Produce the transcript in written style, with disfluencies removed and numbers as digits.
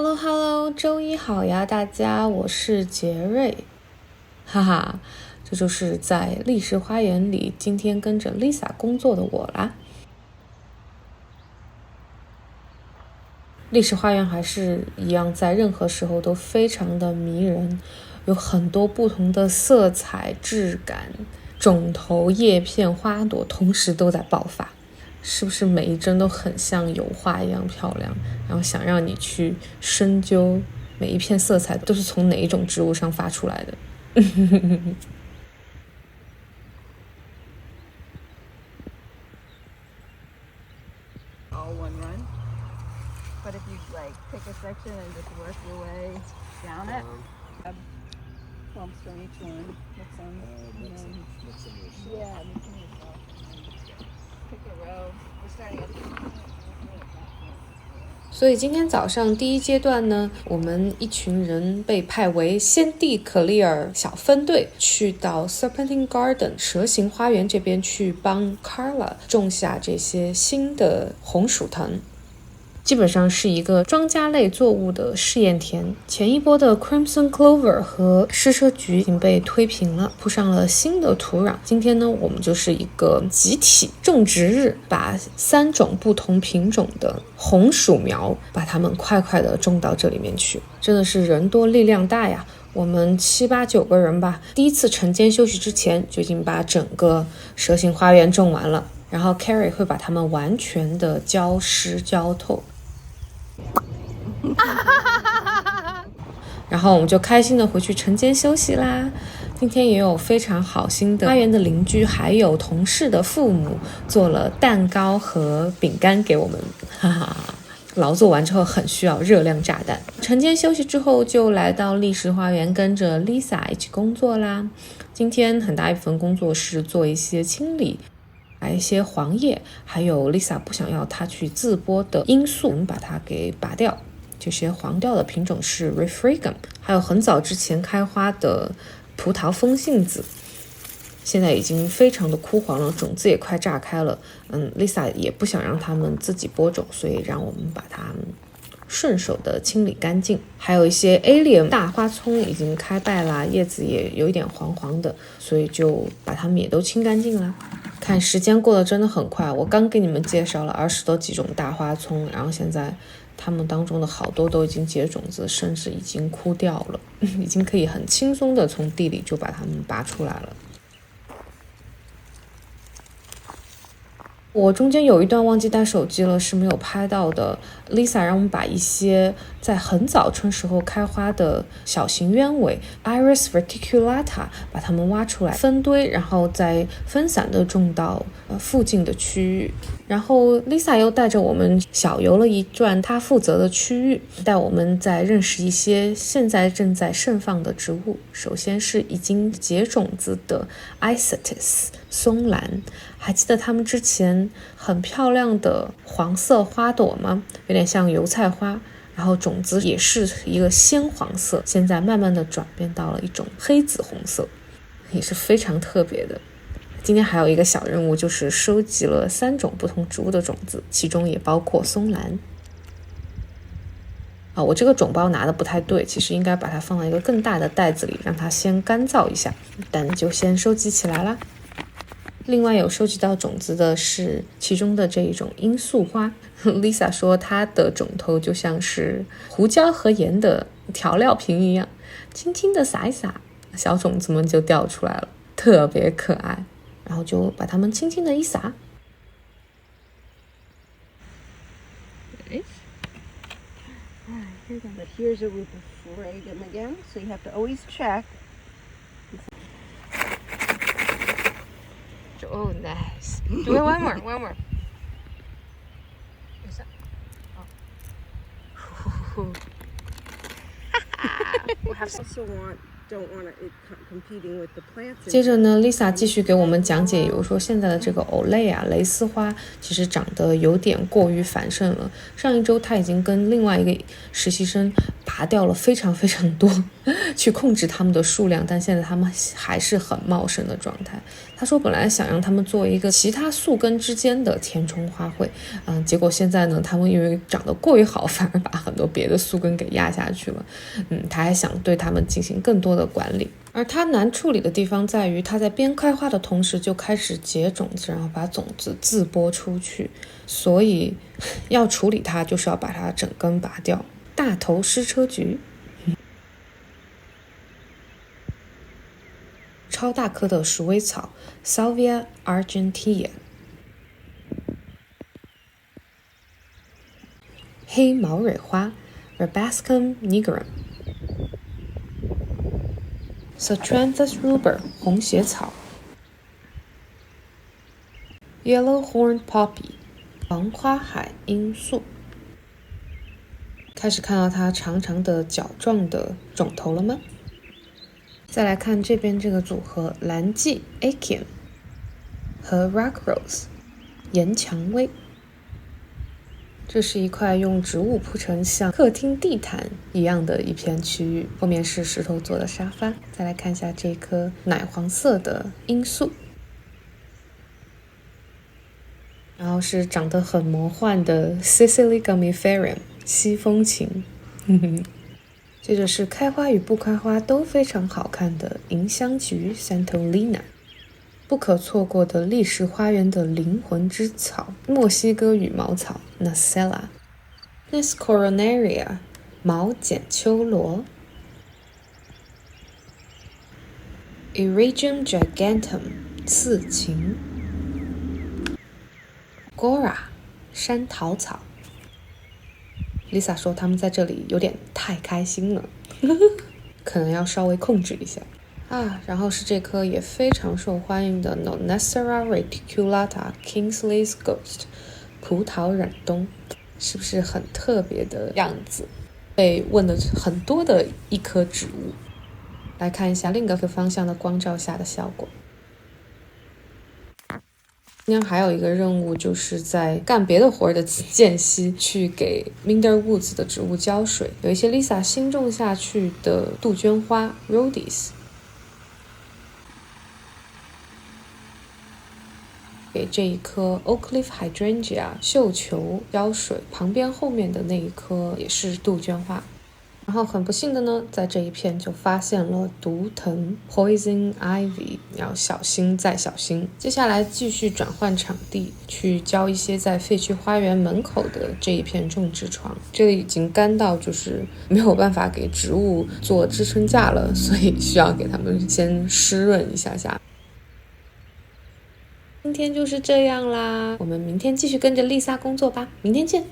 Hello Hello， 周一好呀，大家，我是杰瑞，哈哈，这就是在丽士花园里今天跟着 Lisa 工作的我啦。丽士花园还是一样，在任何时候都非常的迷人，有很多不同的色彩、质感，种头、叶片、花朵同时都在爆发。是不是每一帧都很像油画一样漂亮？然后想让你去深究每一片色彩都是从哪一种植物上发出来的。all one run. But if you like pick a section and just work your way down it, clumps from each one. Mix them. Yeah, mix them yourself. Pick a row. We're starting at the 所以今天早上第一阶段呢，我们一群人被派为仙蒂可利尔小分队，去到 Serpentine Garden 蛇形花园这边去帮 Carla 种下这些新的红薯藤。基本上是一个庄稼类作物的试验田。前一波的 Crimson Clover 和施舍菊已经被推平了，铺上了新的土壤。今天呢，我们就是一个集体种植日，把3种不同品种的红薯苗，把它们快快的种到这里面去。真的是人多力量大呀！我们7、8、9个人吧，第一次晨间休息之前就已经把整个蛇形花园种完了。然后 Carrie 会把它们完全的浇湿浇透。然后我们就开心的回去晨间休息啦。今天也有非常好心的花园的邻居还有同事的父母做了蛋糕和饼干给我们，哈哈，劳作完之后很需要热量炸弹。晨间休息之后就来到丽士花园跟着 Lisa 一起工作啦。今天很大一部分工作是做一些清理，把一些黄叶还有 Lisa 不想要它去自播的罂粟，我们把它给拔掉。这些黄掉的品种是 Refragum， 还有很早之前开花的葡萄风信子，现在已经非常的枯黄了，种子也快炸开了。Lisa 也不想让它们自己播种，所以让我们把它们顺手的清理干净。还有一些 Allium 大花葱已经开败啦，叶子也有一点黄黄的，所以就把它们也都清干净啦。看时间过得真的很快，我刚给你们介绍了20多几种大花葱，然后现在它们当中的好多都已经结种子，甚至已经枯掉了，已经可以很轻松的从地里就把它们拔出来了。我中间有一段忘记带手机了，是没有拍到的。Lisa 让我们把一些在很早春时候开花的小型鸢尾 Iris verticulata 把它们挖出来分堆，然后再分散的种到附近的区域。然后 Lisa 又带着我们小游了一转她负责的区域，带我们再认识一些现在正在盛放的植物。首先是已经结种子的 Icetus 松兰，还记得它们之前很漂亮的黄色花朵吗？有点像油菜花，然后种子也是一个鲜黄色，现在慢慢的转变到了一种黑紫红色，也是非常特别的。今天还有一个小任务，就是收集了3种不同植物的种子，其中也包括松兰。我这个种包拿的不太对，其实应该把它放在一个更大的袋子里，让它先干燥一下，但就先收集起来啦。另外有收集到种子的是其中的这一种罂粟花， Lisa 说它的种头就像是胡椒和盐的调料瓶一样，轻轻的撒一撒，小种子们就掉出来了，特别可爱。然后就把它们轻轻的一撒。But here's a Refragum again, so you have to always check. Oh, nice. Do it one more. We'll have also don't want it competing with the plants. 接着呢 Lisa 继续给我们讲解，比如说现在的这个藕类啊，蕾丝花其实长得有点过于繁盛了。上一周她已经跟另外一个实习生拔掉了非常非常多，去控制它们的数量，但现在它们还是很茂盛的状态。他说本来想让它们做一个其他宿根之间的填充花卉，结果现在呢，它们因为长得过于好，反而把很多别的宿根给压下去了。他还想对它们进行更多的管理。而它难处理的地方在于，它在边开花的同时就开始结种子，然后把种子自播出去，所以要处理它就是要把它整根拔掉。大头矢车菊，超大棵的鼠尾草 Salvia argentea， 黑毛蕊花 Rhabascum nigrum， Citranthus rubra 红血草， Yellow horned poppy 黄花海罂粟。开始看到它长长的角状的种头了吗？再来看这边这个组合，蓝蓟 Acheam 和 Rock Rose 岩蔷薇。这是一块用植物铺成像客厅地毯一样的一片区域，后面是石头做的沙发。再来看一下这颗奶黄色的罂粟，然后是长得很魔幻的 Cicely gummiferum 西风芹。接着是开花与不开花都非常好看的迎香菊 Santolina， 不可错过的丽石花园的灵魂之草墨西哥羽毛草 Nacella， Nes coronaria 毛剪秋罗， Ericium giganteum 刺芹， Gora 山桃草。Lisa 说他们在这里有点太开心了，可能要稍微控制一下然后是这颗也非常受欢迎的 Nonacera reticulata Kingsley's Ghost 葡萄忍冬，是不是很特别的样子？被问了很多的一棵植物。来看一下另一个方向的光照下的效果。今天还有一个任务，就是在干别的活的间隙去给 Minder Woods 的植物浇水。有一些 Lisa 新种下去的杜鹃花 Rhodies， 给这一颗 Oakleaf Hydrangea 绣球浇水，旁边后面的那一颗也是杜鹃花。然后很不幸的呢，在这一片就发现了毒藤 Poison Ivy， 要小心再小心。接下来继续转换场地，去浇一些在废墟花园门口的这一片种植床。这里已经干到就是没有办法给植物做支撑架了，所以需要给它们先湿润一下下。今天就是这样啦，我们明天继续跟着丽莎工作吧，明天见。